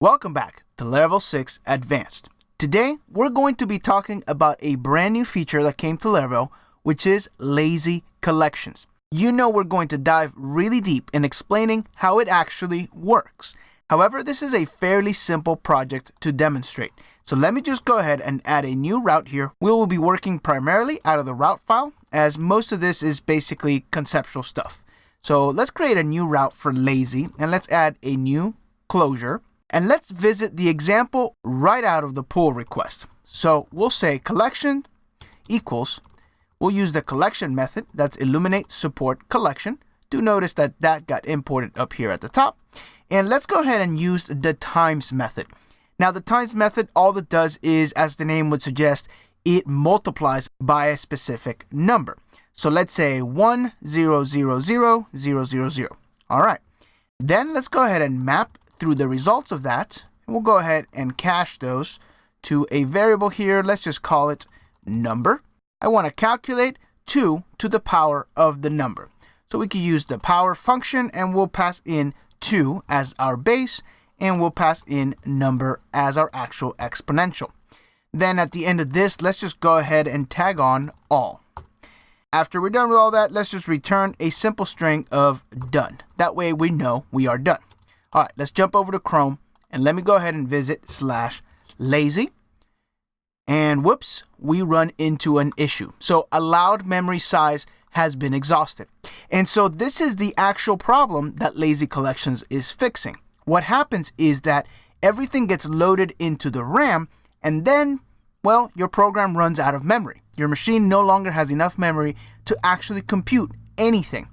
Welcome back to Laravel 6 Advanced. Today, we're going to be talking about a brand new feature that came to Laravel, which is lazy collections. You know we're going to dive really deep in explaining how it actually works. However, this is a fairly simple project to demonstrate. So let me just go ahead and add a new route here. We will be working primarily out of the route file, as most of this is basically conceptual stuff. So let's create a new route for lazy, and let's add a new closure. And let's visit the example right out of the pull request. So we'll say collection equals, we'll use the collection method, that's illuminate support collection. Do notice that that got imported up here at the top. And let's go ahead and use the times method. Now the times method, all it does is, as the name would suggest, it multiplies by a specific number. So let's say 1, 0, 0, 0, 0, 0, 0. All right. Then let's go ahead and map through the results of that, and we'll go ahead and cache those to a variable here. Let's just call it number. I want to calculate 2 to the power of the number. So we can use the power function, and we'll pass in 2 as our base, and we'll pass in number as our actual exponential. Then at the end of this, let's just go ahead and tag on all. After we're done with all that, let's just return a simple string of done. That way we know we are done. All right, let's jump over to Chrome, and let me go ahead and visit /lazy. And whoops, we run into an issue. So allowed memory size has been exhausted. And so this is the actual problem that lazy collections is fixing. What happens is that everything gets loaded into the RAM, and then, well, your program runs out of memory. Your machine no longer has enough memory to actually compute anything.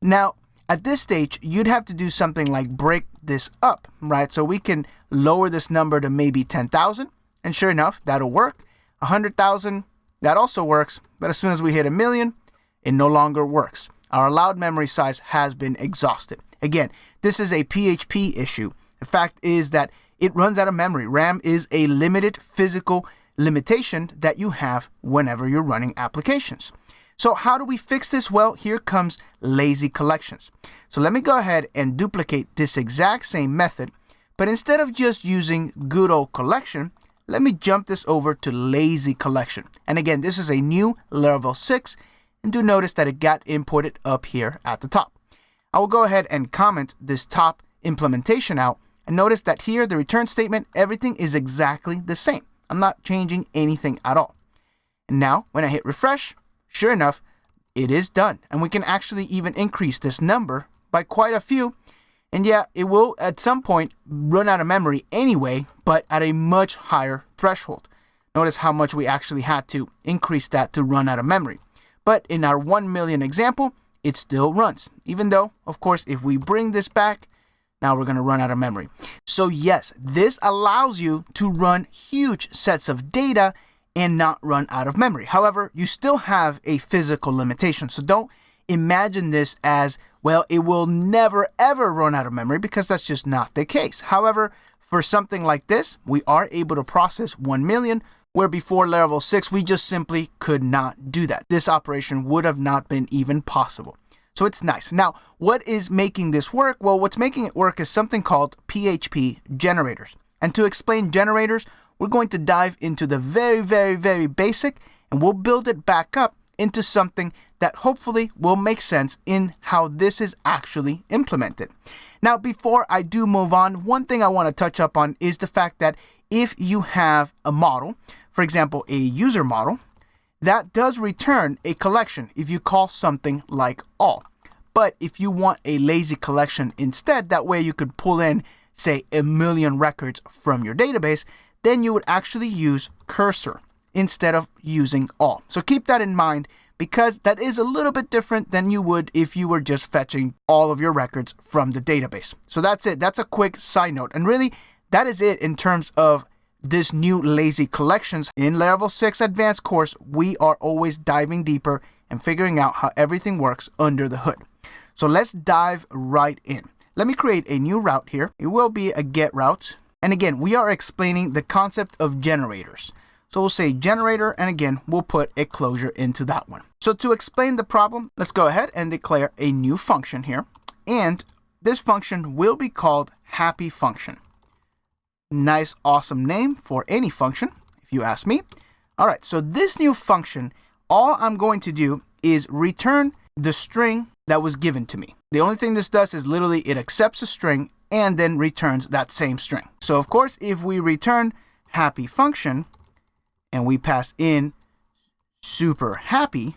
Now, at this stage, you'd have to do something like break this up, right? So we can lower this number to maybe 10,000, and sure enough, that'll work. 100,000, that also works, but as soon as we hit 1,000,000, it no longer works. Our allowed memory size has been exhausted. Again, this is a PHP issue. The fact is that it runs out of memory. RAM is a limited physical limitation that you have whenever you're running applications. So how do we fix this? Well, here comes lazy collections. So let me go ahead and duplicate this exact same method, but instead of just using good old collection, let me jump this over to lazy collection. And again, this is a new Laravel 6, and do notice that it got imported up here at the top. I will go ahead and comment this top implementation out, and notice that here, the return statement, everything is exactly the same. I'm not changing anything at all. And now, when I hit refresh, sure enough, it is done. And we can actually even increase this number by quite a few. And yeah, it will at some point run out of memory anyway, but at a much higher threshold. Notice how much we actually had to increase that to run out of memory. But in our 1,000,000 example, it still runs. Even though, of course, if we bring this back, now we're going to run out of memory. So yes, this allows you to run huge sets of data and not run out of memory. However, you still have a physical limitation. So don't imagine this as, well, it will never ever run out of memory, because that's just not the case. However, for something like this, we are able to process 1,000,000, where before Laravel 6, we just simply could not do that. This operation would have not been even possible. So it's nice. Now, what is making this work? Well, what's making it work is something called PHP generators. And to explain generators, we're going to dive into the very basic, and we'll build it back up into something that hopefully will make sense in how this is actually implemented. Now, before I do move on, one thing I want to touch up on is the fact that if you have a model, for example, a user model, that does return a collection if you call something like all. But if you want a lazy collection instead, that way you could pull in, say, 1,000,000 records from your database, then you would actually use cursor instead of using all. So keep that in mind, because that is a little bit different than you would if you were just fetching all of your records from the database. So that's it. That's a quick side note. And really, that is it in terms of this new lazy collections. In Laravel 6 Advanced course, we are always diving deeper and figuring out how everything works under the hood. So let's dive right in. Let me create a new route here. It will be a get route. And again, we are explaining the concept of generators. So we'll say generator, and again, we'll put a closure into that one. So to explain the problem, let's go ahead and declare a new function here. And this function will be called happy function. Nice, awesome name for any function, if you ask me. All right, so this new function, all I'm going to do is return the string that was given to me. The only thing this does is literally it accepts a string and then returns that same string. So of course, if we return happy function and we pass in super happy,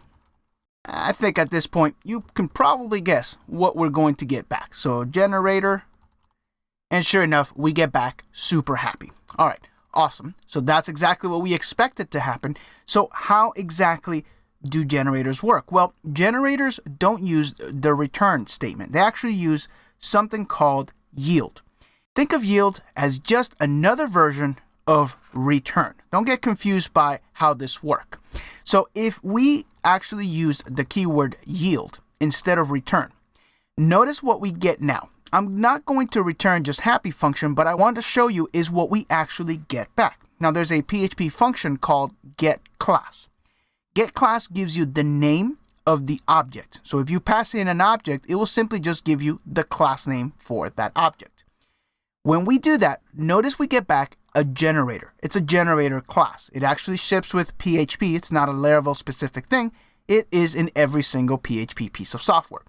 I think at this point you can probably guess what we're going to get back. So generator, and sure enough, we get back super happy. All right, awesome. So that's exactly what we expected to happen. So how exactly do generators work? Well, generators don't use the return statement. They actually use something called yield. Think of yield as just another version of return. Don't get confused by how this works. So if we actually used the keyword yield instead of return, notice what we get now. I'm not going to return just happy function, but I want to show you is what we actually get back. Now there's a PHP function called getClass. GetClass gives you the name of the object. So if you pass in an object, it will simply just give you the class name for that object. When we do that, notice we get back a generator. It's a generator class. It actually ships with PHP. It's not a Laravel specific thing. It is in every single PHP piece of software.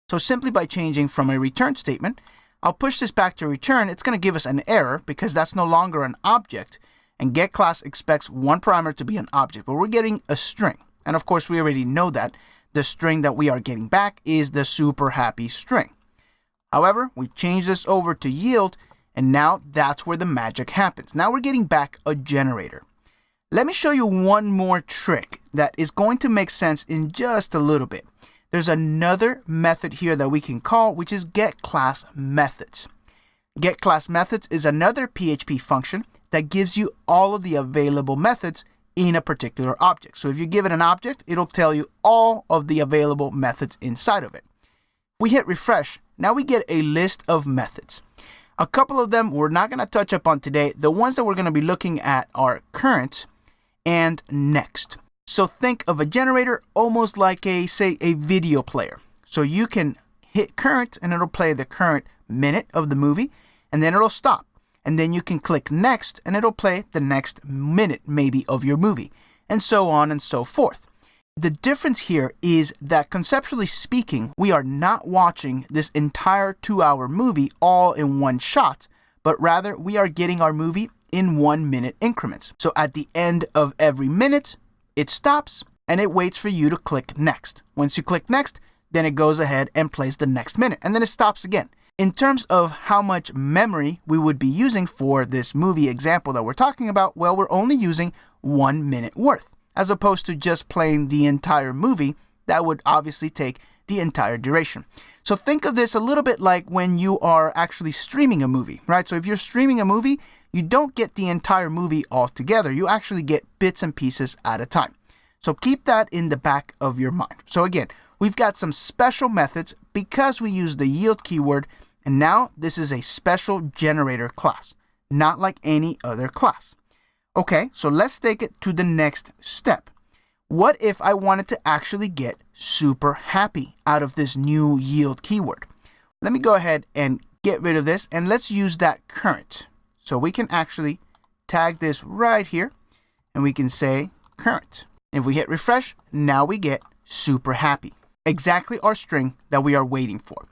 So simply by changing from a return statement, I'll push this back to return. It's going to give us an error because that's no longer an object. And getClass expects one parameter to be an object, but we're getting a string. And of course, we already know that the string that we are getting back is the super happy string. However, we change this over to yield, and now that's where the magic happens. Now we're getting back a generator. Let me show you one more trick that is going to make sense in just a little bit. There's another method here that we can call, which is getClassMethods. GetClassMethods is another PHP function that gives you all of the available methods in a particular object. So if you give it an object, it'll tell you all of the available methods inside of it. We hit refresh. Now we get a list of methods. A couple of them we're not going to touch up on today. The ones that we're going to be looking at are current and next. So think of a generator almost like say a video player. So you can hit current and it'll play the current minute of the movie, and then it'll stop. And then you can click next and it'll play the next minute maybe of your movie, and so on and so forth. The difference here is that conceptually speaking, we are not watching this entire 2-hour movie all in one shot, but rather we are getting our movie in 1-minute increments. So at the end of every minute, it stops and it waits for you to click next. Once you click next, then it goes ahead and plays the next minute, and then it stops again. In terms of how much memory we would be using for this movie example that we're talking about, well, we're only using 1 minute worth, as opposed to just playing the entire movie. That would obviously take the entire duration. So think of this a little bit like when you are actually streaming a movie, right? So if you're streaming a movie, you don't get the entire movie all together. You actually get bits and pieces at a time. So keep that in the back of your mind. So again, we've got some special methods because we use the yield keyword, and now this is a special generator class, not like any other class. Okay, so let's take it to the next step. What if I wanted to actually get super happy out of this new yield keyword? Let me go ahead and get rid of this, and let's use that current. So we can actually tag this right here, and we can say current. And if we hit refresh, now we get super happy. Exactly our string that we are waiting for.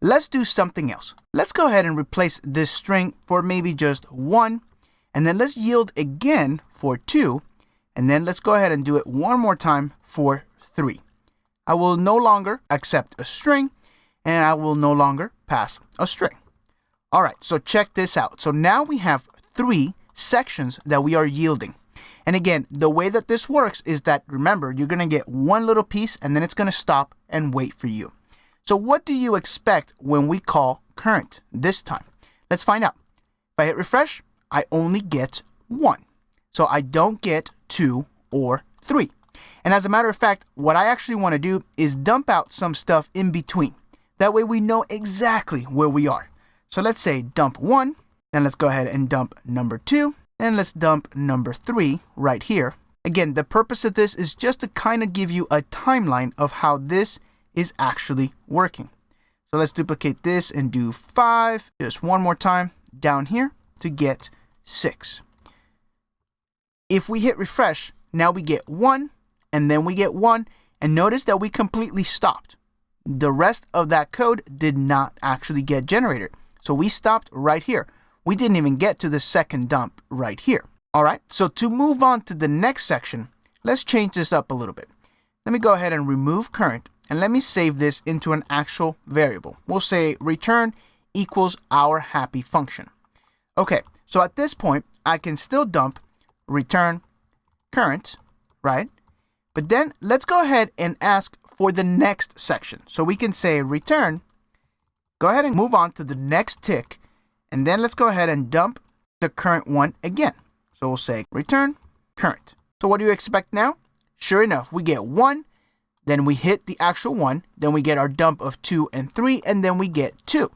Let's do something else. Let's go ahead and replace this string for maybe just 1, and then let's yield again for 2, and then let's go ahead and do it one more time for 3. I will no longer accept a string, and I will no longer pass a string. All right, so check this out. So now we have 3 sections that we are yielding. And again, the way that this works is that, remember, you're going to get one little piece, and then it's going to stop and wait for you. So what do you expect when we call current this time? Let's find out. If I hit refresh, I only get 1. So I don't get 2 or 3. And as a matter of fact, what I actually want to do is dump out some stuff in between. That way we know exactly where we are. So let's say dump 1, then let's go ahead and dump number 2, and let's dump number 3 right here. Again, the purpose of this is just to kind of give you a timeline of how this is actually working. So let's duplicate this and do 5 just one more time down here to get 6. If we hit refresh, now we get 1, and then we get 1, and notice that we completely stopped. The rest of that code did not actually get generated. So we stopped right here. We didn't even get to the second dump right here. All right, so to move on to the next section, let's change this up a little bit. Let me go ahead and remove current, and let me save this into an actual variable. We'll say return equals our happy function. Okay, so at this point, I can still dump return current, right? But then let's go ahead and ask for the next section. So we can say return, go ahead and move on to the next tick, and then let's go ahead and dump the current one again. So we'll say return current. So what do you expect now? Sure enough, we get 1, then we hit the actual 1, then we get our dump of 2 and 3, and then we get 2.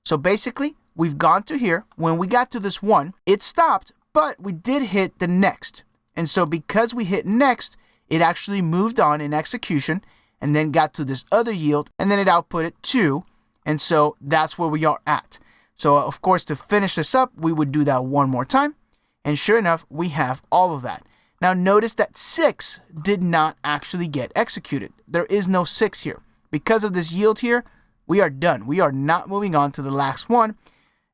So basically, we've gone to here. When we got to this 1, it stopped, but we did hit the next. And so because we hit next, it actually moved on in execution and then got to this other yield, and then it outputted 2. And so that's where we are at. So of course, to finish this up, we would do that one more time. And sure enough, we have all of that. Now notice that 6 did not actually get executed. There is no 6 here. Because of this yield here, we are done. We are not moving on to the last one.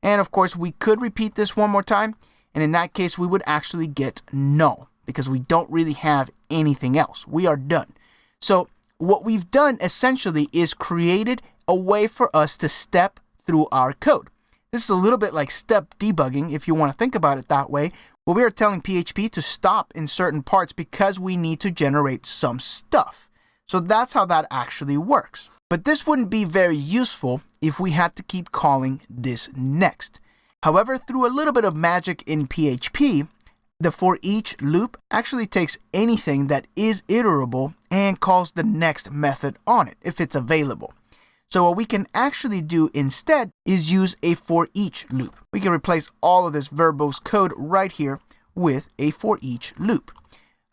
And of course, we could repeat this one more time. And in that case, we would actually get null because we don't really have anything else. We are done. So what we've done essentially is created a way for us to step through our code. This is a little bit like step debugging, if you want to think about it that way, where we are telling PHP to stop in certain parts because we need to generate some stuff. So that's how that actually works. But this wouldn't be very useful if we had to keep calling this next. However, through a little bit of magic in PHP, the for each loop actually takes anything that is iterable and calls the next method on it if it's available. So what we can actually do instead is use a for each loop. We can replace all of this verbose code right here with a for each loop.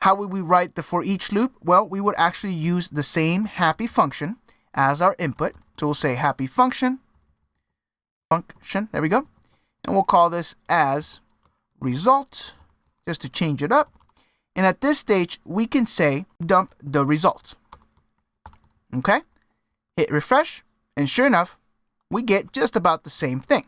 How would we write the for each loop? Well, we would actually use the same happy function as our input. So we'll say happy function, there we go. And we'll call this as result, just to change it up. And at this stage, we can say dump the result. Okay? Hit refresh. And sure enough, we get just about the same thing.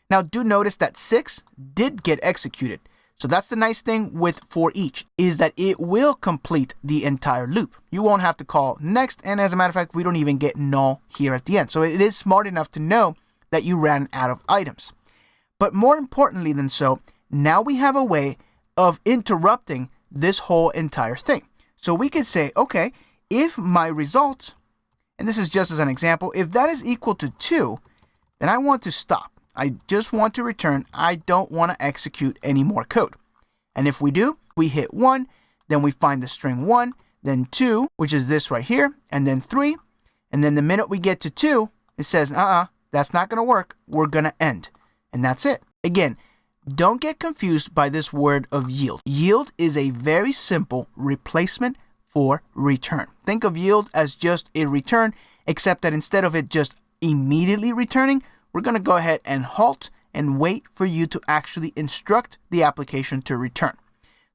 Now do notice that 6 did get executed. So that's the nice thing with for each, is that it will complete the entire loop. You won't have to call next, and as a matter of fact, we don't even get null here at the end. So it is smart enough to know that you ran out of items. But more importantly than so, now we have a way of interrupting this whole entire thing. So we could say, okay, if my result, and this is just as an example, if that is equal to 2, then I want to stop. I just want to return. I don't want to execute any more code. And if we do, we hit 1, then we find the string 1, then 2, which is this right here, and then 3. And then the minute we get to 2, it says, that's not going to work. We're going to end. And that's it. Again, don't get confused by this word of yield. Yield is a very simple replacement for return. Think of yield as just a return, except that instead of it just immediately returning, we're going to go ahead and halt and wait for you to actually instruct the application to return.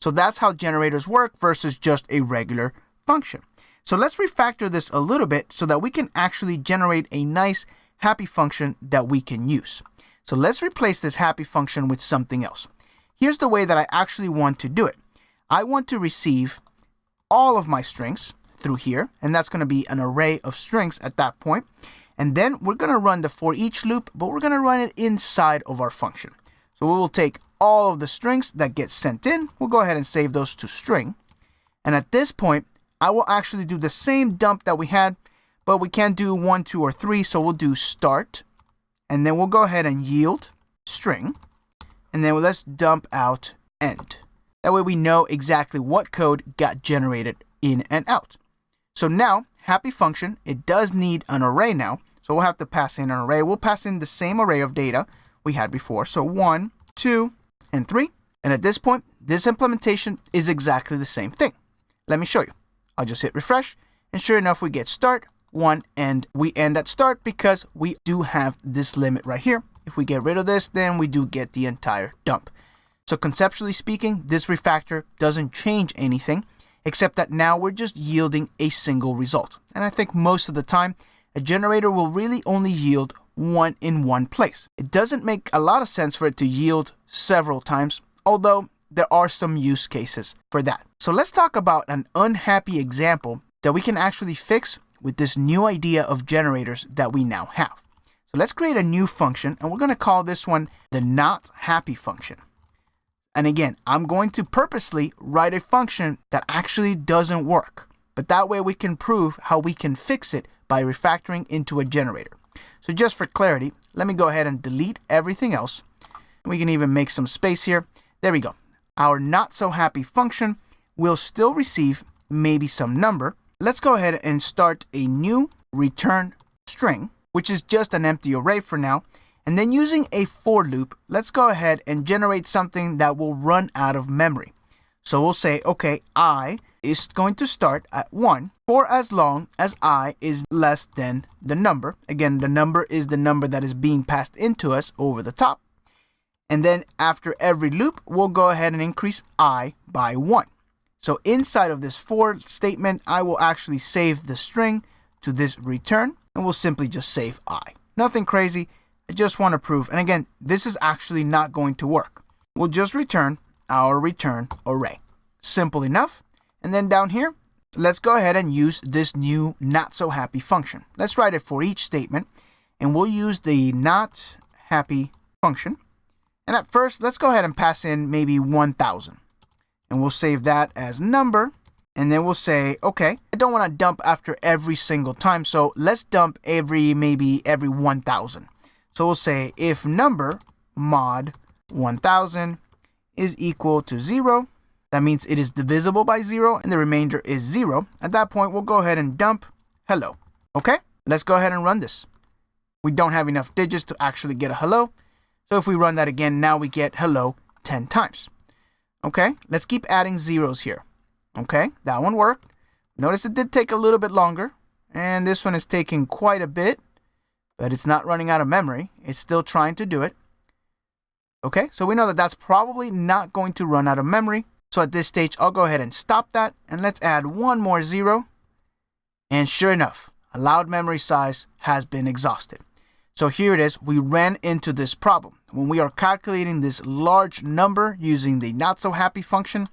So that's how generators work versus just a regular function. So let's refactor this a little bit so that we can actually generate a nice happy function that we can use. So let's replace this happy function with something else. Here's the way that I actually want to do it. I want to receive all of my strings through here, and that's going to be an array of strings at that point. And then we're going to run the for each loop, but we're going to run it inside of our function. So we will take all of the strings that get sent in. We'll go ahead and save those to string. And at this point, I will actually do the same dump that we had, but we can't do 1, 2, or 3. So we'll do start, and then we'll go ahead and yield string, and then let's dump out end. That way we know exactly what code got generated in and out. So now, happy function, it does need an array now. So we'll have to pass in an array. We'll pass in the same array of data we had before. So 1, 2, and 3. And at this point, this implementation is exactly the same thing. Let me show you. I'll just hit refresh. And sure enough, we get start, 1, and we end at start because we do have this limit right here. If we get rid of this, then we do get the entire dump. So conceptually speaking, this refactor doesn't change anything, except that now we're just yielding a single result. And I think most of the time, a generator will really only yield one in one place. It doesn't make a lot of sense for it to yield several times, although there are some use cases for that. So let's talk about an unhappy example that we can actually fix with this new idea of generators that we now have. So let's create a new function, and we're going to call this one the not happy function. And again, I'm going to purposely write a function that actually doesn't work, but that way we can prove how we can fix it by refactoring into a generator. So just for clarity, let me go ahead and delete everything else. We can even make some space here. There we go. Our not so happy function will still receive maybe some number. Let's go ahead and start a new return string, which is just an empty array for now. And then using a for loop, let's go ahead and generate something that will run out of memory. So we'll say, okay, I is going to start at 1 for as long as I is less than the number. Again, the number is the number that is being passed into us over the top. And then after every loop, we'll go ahead and increase I by 1. So inside of this for statement, I will actually save the string to this return, and we'll simply just save I. Nothing crazy. I just want to prove, and again, this is actually not going to work. We'll just return our return array. Simple enough. And then down here, let's go ahead and use this new not so happy function. Let's write it for each statement, and we'll use the not happy function. And at first, let's go ahead and pass in maybe 1000. And we'll save that as number. And then we'll say, okay, I don't want to dump after every single time. So let's dump maybe every 1000. So we'll say if number mod 1000 is equal to 0, that means it is divisible by 0 and the remainder is 0. At that point, we'll go ahead and dump hello. Okay, let's go ahead and run this. We don't have enough digits to actually get a hello. So if we run that again, now we get hello 10 times. Okay, let's keep adding zeros here. Okay, that one worked. Notice it did take a little bit longer, and this one is taking quite a bit, but it's not running out of memory. It's still trying to do it. Okay, so we know that that's probably not going to run out of memory. So at this stage, I'll go ahead and stop that, and let's add one more 0. And sure enough, allowed memory size has been exhausted. So here it is, we ran into this problem. When we are calculating this large number using the not so happy function,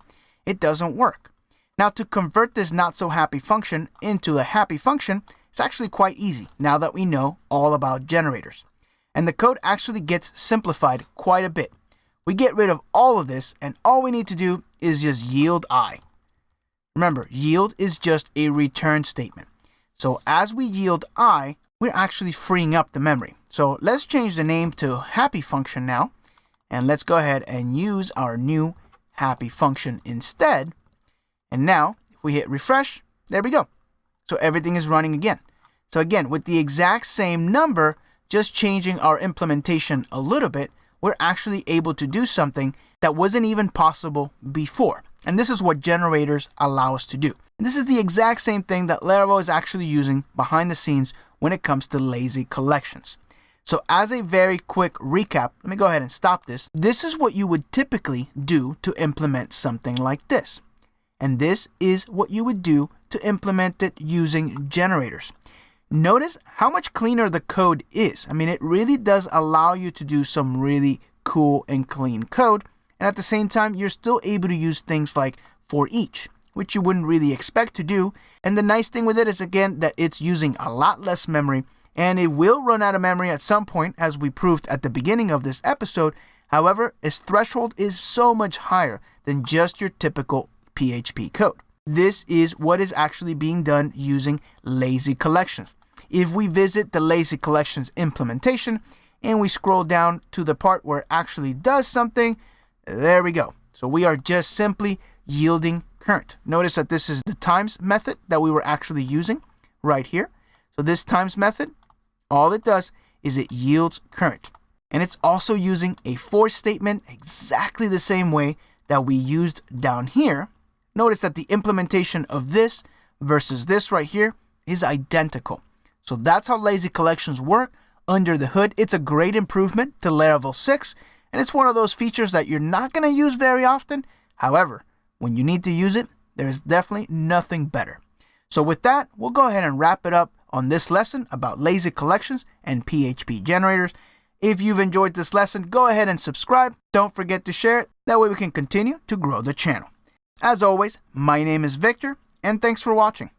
it doesn't work. Now to convert this not so happy function into a happy function, it's actually quite easy now that we know all about generators. And the code actually gets simplified quite a bit. We get rid of all of this, and all we need to do is just yield I. Remember, yield is just a return statement. So as we yield I, we're actually freeing up the memory. So let's change the name to happy function now. And let's go ahead and use our new happy function instead. And now, if we hit refresh, there we go. So everything is running again. So again, with the exact same number, just changing our implementation a little bit, we're actually able to do something that wasn't even possible before. And this is what generators allow us to do. And this is the exact same thing that Laravel is actually using behind the scenes when it comes to lazy collections. So as a very quick recap, let me go ahead and stop this. This is what you would typically do to implement something like this. And this is what you would do to implement it using generators. Notice how much cleaner the code is. I mean, it really does allow you to do some really cool and clean code. And at the same time, you're still able to use things like for each, which you wouldn't really expect to do. And the nice thing with it is, again, that it's using a lot less memory, and it will run out of memory at some point, as we proved at the beginning of this episode. However, its threshold is so much higher than just your typical PHP code. This is what is actually being done using lazy collections. If we visit the lazy collections implementation and we scroll down to the part where it actually does something, there we go. So we are just simply yielding current. Notice that this is the times method that we were actually using right here. So this times method, all it does is it yields current. And it's also using a for statement exactly the same way that we used down here. Notice that the implementation of this versus this right here is identical. So that's how lazy collections work under the hood. It's a great improvement to Laravel 6. and it's one of those features that you're not going to use very often. However, when you need to use it, there's definitely nothing better. So with that, we'll go ahead and wrap it up on this lesson about lazy collections and PHP generators. If you've enjoyed this lesson, go ahead and subscribe. Don't forget to share it. That way we can continue to grow the channel. As always, my name is Victor, and thanks for watching.